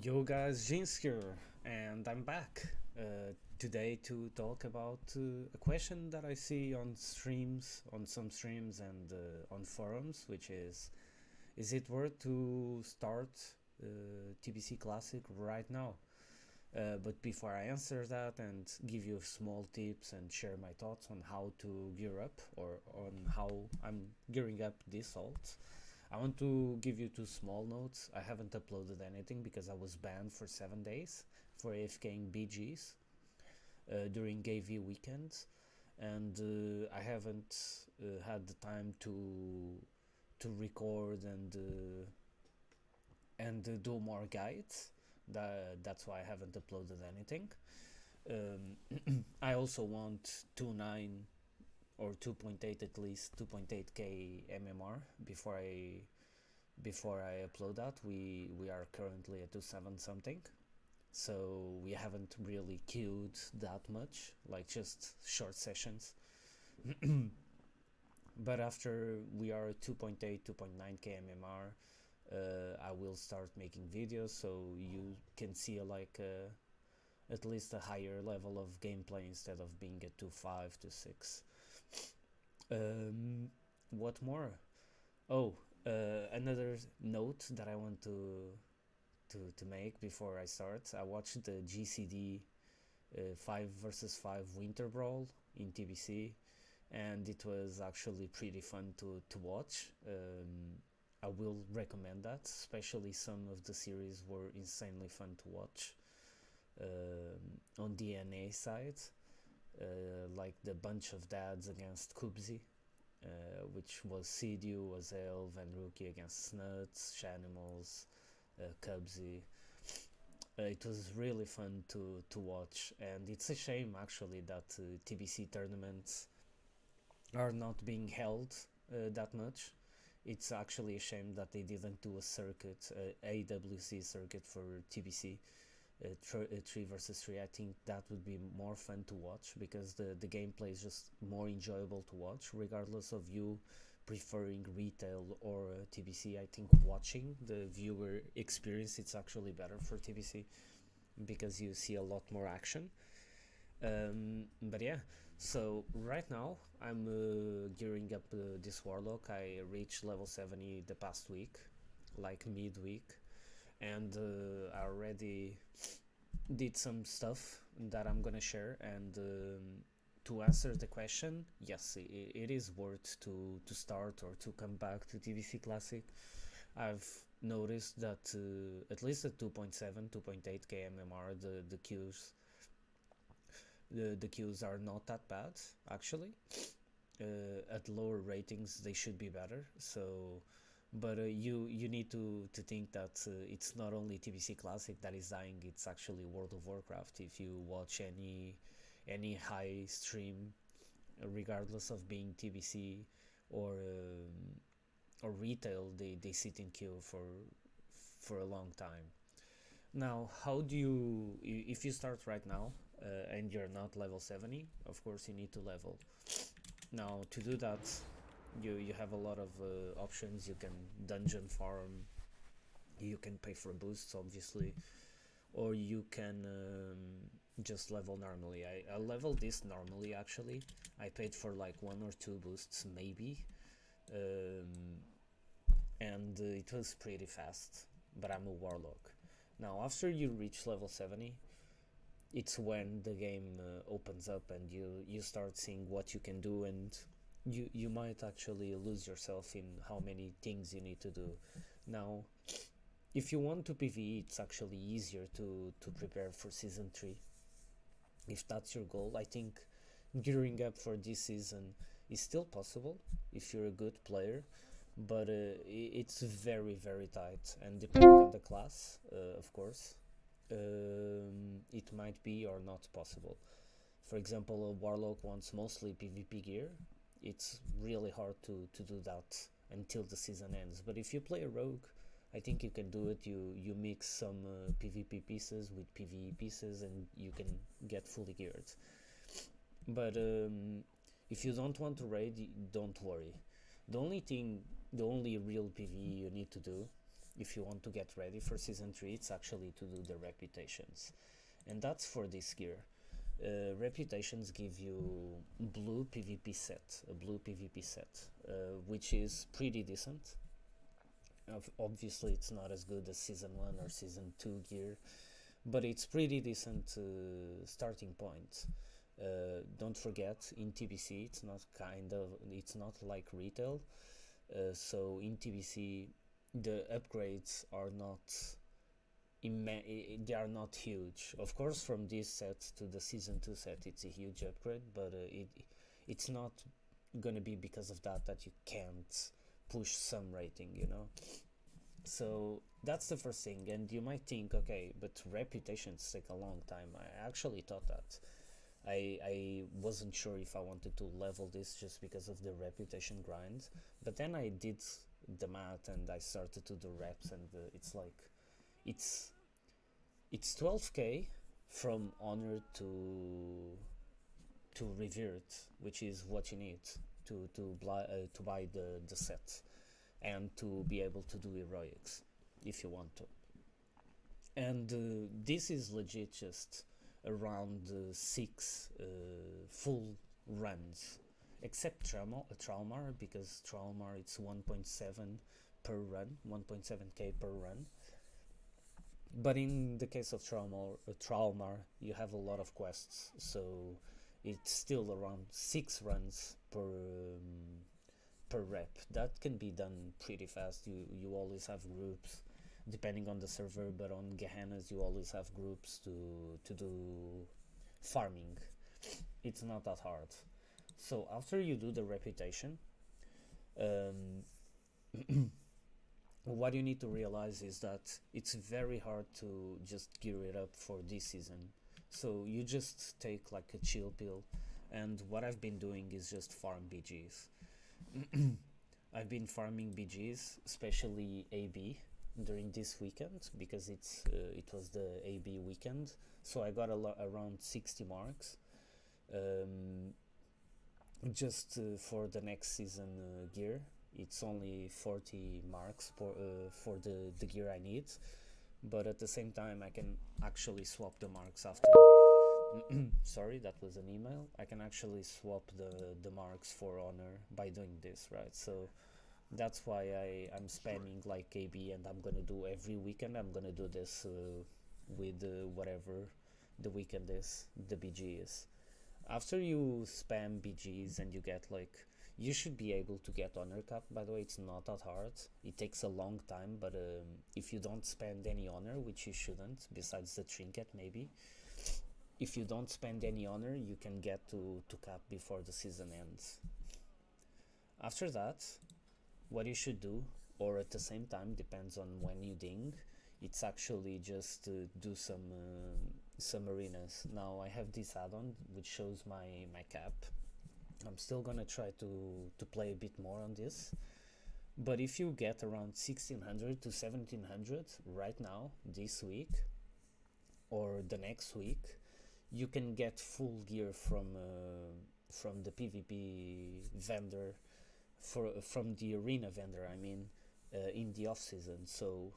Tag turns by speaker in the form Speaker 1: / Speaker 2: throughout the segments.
Speaker 1: Yo guys, Jins here, and I'm back today to talk about a question that I see on streams, on some streams and on forums, which is it worth to start TBC Classic right now? But before I answer that and give you small tips and share my thoughts on how to gear up or on how I'm gearing up this alt, I want to give you two small notes. I haven't uploaded anything because I was banned for 7 days for AFKing BGs during AV weekends, and I haven't had the time to record and do more guides. That's why I haven't uploaded anything. I also want 2.9 or 2.8, at least 2.8k MMR before I upload that. We are currently at 2.7 something, so we haven't really queued that much, like just short sessions. But after we are at 2.8, 2.9k MMR, I will start making videos so you can see at least a higher level of gameplay instead of being at 2.5 to 6. Um, what more? Oh, another note that I want to make before I start. I watched the GCD 5 versus 5 Winter Brawl in TBC, and it was actually pretty fun to watch. I will recommend that, especially some of the series were insanely fun to watch. On DNA side, like the bunch of dads against Kubzi, which was Sidiu, Azel, Van Rookie against Snuts, Shanimals, Cubsy. It was really fun to watch, and it's a shame actually that TBC tournaments are not being held that much. It's actually a shame that they didn't do a circuit, AWC circuit for TBC, 3 versus 3. I think that would be more fun to watch because the gameplay is just more enjoyable to watch, regardless of you preferring retail or TBC. I think watching the viewer experience it's actually better for TBC because you see a lot more action. But yeah, so right now I'm gearing up this warlock. I reached level 70 the past week, like midweek, and I already did some stuff that I'm gonna share. And to answer the question, yes, it is worth to start or to come back to TBC Classic. I've noticed that at least at 2.7, 2.8k MMR, the queues are not that bad actually. At lower ratings, they should be better. So, but you need to think that it's not only TBC Classic that is dying; it's actually World of Warcraft. If you watch any high stream, regardless of being TBC or retail, they sit in queue for a long time. Now, how do you if you start right now and you're not level 70? Of course, you need to level. Now, to do that, you have a lot of options. You can dungeon farm, you can pay for boosts, obviously, or you can just level normally. I leveled this normally actually. I paid for like one or two boosts maybe, um, and it was pretty fast. But I'm a warlock. Now, after you reach level 70, it's when the game opens up and you start seeing what you can do, and you might actually lose yourself in how many things you need to do. Now, if you want to PvE, it's actually easier to prepare for season 3. If that's your goal, I think gearing up for this season is still possible if you're a good player, but it's very very tight, and depending on the class, of course, it might be or not possible. For example, a warlock wants mostly PvP gear. It's really hard to do that until the season ends. But if you play a rogue, I think you can do it. You mix some PvP pieces with PvE pieces, and you can get fully geared. But if you don't want to raid, don't worry. The only thing, the only real PvE you need to do if you want to get ready for season 3, it's actually to do the reputations, and that's for this gear. Reputations give you a blue PvP set, which is pretty decent. Obviously, it's not as good as season 1 or season 2 gear, but it's pretty decent starting point. Don't forget, in TBC, it's not like retail. So in TBC, the upgrades are not they are not huge. Of course, from this set to the season 2 set, it's a huge upgrade, but it's not gonna be because of that you can't push some rating, you know. So that's the first thing, and you might think, okay, but reputations take a long time. I actually thought that. I wasn't sure if I wanted to level this just because of the reputation grind, but then I did the math and I started to do reps, and it's like it's it's 12k from honor to revert, which is what you need to buy the set and to be able to do heroics if you want to. And this is legit just around 6 full runs, except Traumar, because Traumar it's 1.7 per run, 1.7k per run. But in the case of Traumar, you have a lot of quests, so it's still around 6 runs per rep. That can be done pretty fast. You always have groups, depending on the server, but on Gehenna's you always have groups to do farming. It's not that hard. So after you do the reputation, um, what you need to realize is that it's very hard to just gear it up for this season. So you just take like a chill pill, and what I've been doing is just farm BGs. I've been farming BGs, especially AB, during this weekend because it was the AB weekend. So I got around 60 marks, um, just for the next season gear. It's only 40 marks for the gear I need, but at the same time I can actually swap the marks after. Sorry, that was an email. I can actually swap the marks for honor by doing this, right? So that's why I'm spamming like KB, and I'm gonna do every weekend. I'm gonna do this with whatever the weekend is, the BG is. After you spam BGs and you get like, you should be able to get honor cap. By the way, it's not that hard. It takes a long time, but if you don't spend any honor, which you shouldn't, besides the trinket maybe, if you don't spend any honor, you can get to cap before the season ends. After that, what you should do, or at the same time, depends on when you ding, it's actually just to do some arenas. Now I have this add-on which shows my cap. I'm still gonna try to play a bit more on this, but if you get around 1600 to 1700 right now, this week or the next week, you can get full gear from the PvP vendor, from the arena vendor, I mean, in the off season. So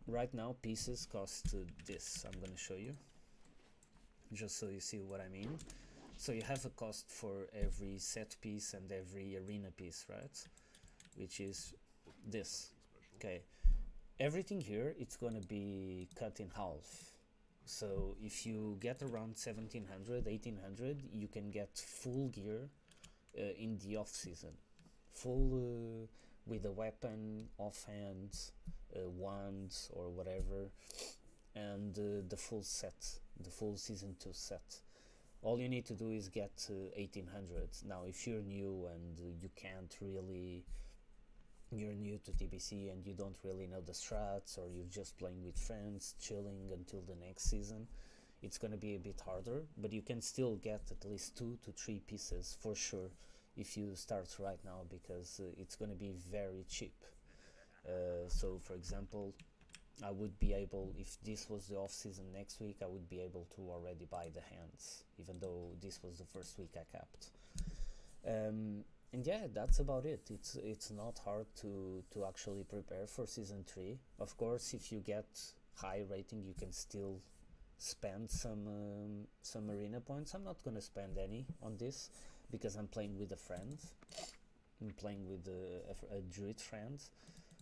Speaker 1: right now pieces cost this. I'm gonna show you just so you see what I mean. So you have a cost for every set piece and every arena piece, right? Which is this. Okay, everything here, it's gonna be cut in half. So if you get around 1700, 1800, you can get full gear in the off season, full with a weapon, offhand, wands or whatever, and the full set, the full season 2 set. All you need to do is get 1800. Now if you're new and you're new to TBC and you don't really know the strats, or you're just playing with friends, chilling until the next season, it's gonna be a bit harder, but you can still get at least 2 to 3 pieces for sure if you start right now, because it's gonna be very cheap. So for example, I would be able, if this was the off season next week, I would be able to already buy the hands, even though this was the first week I capped. And yeah, that's about it. It's not hard to actually prepare for season 3. Of course, if you get high rating, you can still spend some arena points. I'm not gonna spend any on this because I'm playing with a friend. I'm playing with a druid friend,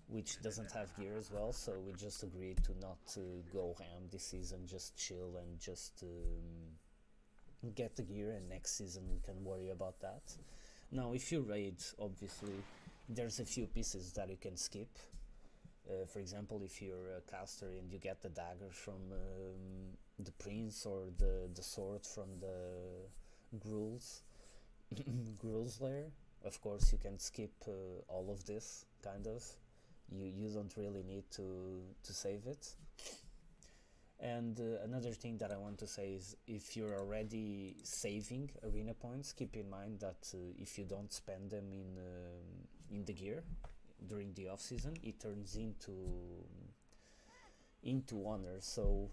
Speaker 1: which doesn't have gear as well. So we just agreed to not go ham this season, just chill and just get the gear, and next season we can worry about that. Now, if you raid, obviously, there's a few pieces that you can skip. For example, if you're a caster and you get the dagger from the prince or the sword from the Gruul's Gruul's lair, of course you can skip all of this, kind of. You don't really need to save it. And another thing that I want to say is, if you're already saving arena points, keep in mind that if you don't spend them in the gear during the off season, it turns into honor. So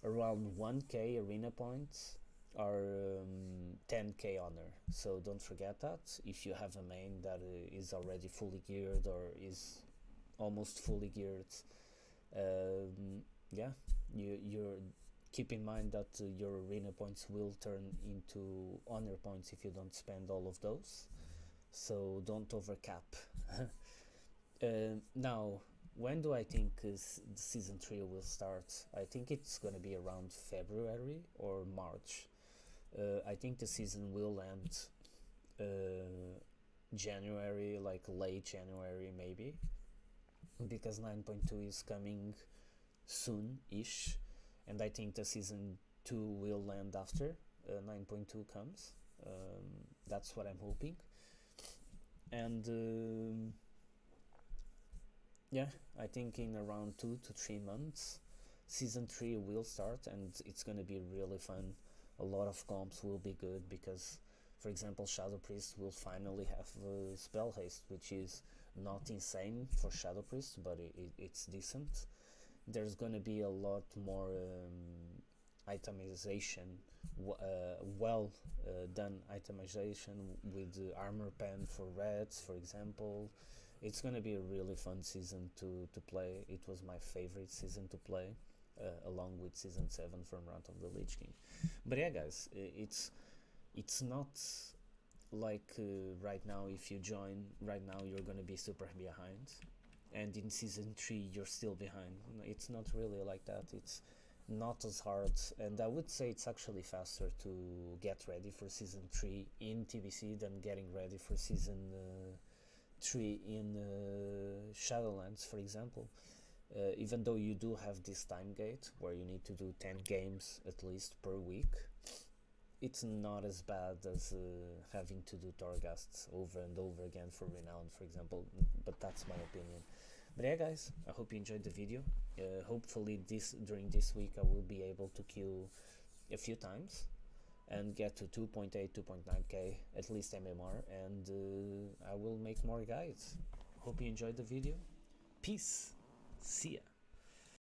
Speaker 1: around 1k arena points are 10k honor. So don't forget that. If you have a main that is already fully geared or is almost fully geared, yeah, you're keep in mind that your arena points will turn into honor points if you don't spend all of those. So don't overcap. Now, when do I think season 3 will start? I think it's gonna be around February or March. I think the season will end January, like late January maybe, because 9.2 is coming soon-ish, and I think the season 2 will end after 9.2 comes. That's what I'm hoping. And yeah, I think in around 2 to 3 months season 3 will start, and it's gonna be really fun. A lot of comps will be good because, for example, Shadow Priest will finally have spell haste, which is not insane for Shadow Priest, but it's decent. There's gonna be a lot more itemization, well done itemization with armor pen for reds, for example. It's gonna be a really fun season to play. It was my favorite season to play, along with season 7 from Wrath of the Lich King. But yeah, guys, it's not like right now, if you join right now, you're gonna be super behind, and in season 3 you're still behind. It's not really like that. It's not as hard, and I would say it's actually faster to get ready for season 3 in TBC than getting ready for season 3 in Shadowlands, for example. Even though you do have this time gate where you need to do 10 games at least per week, it's not as bad as having to do Torghasts over and over again for Renown, for example, but that's my opinion. But yeah, guys, I hope you enjoyed the video. Hopefully during this week I will be able to queue a few times and get to 2.8, 2.9k at least MMR, and I will make more guides. Hope you enjoyed the video. Peace. See ya.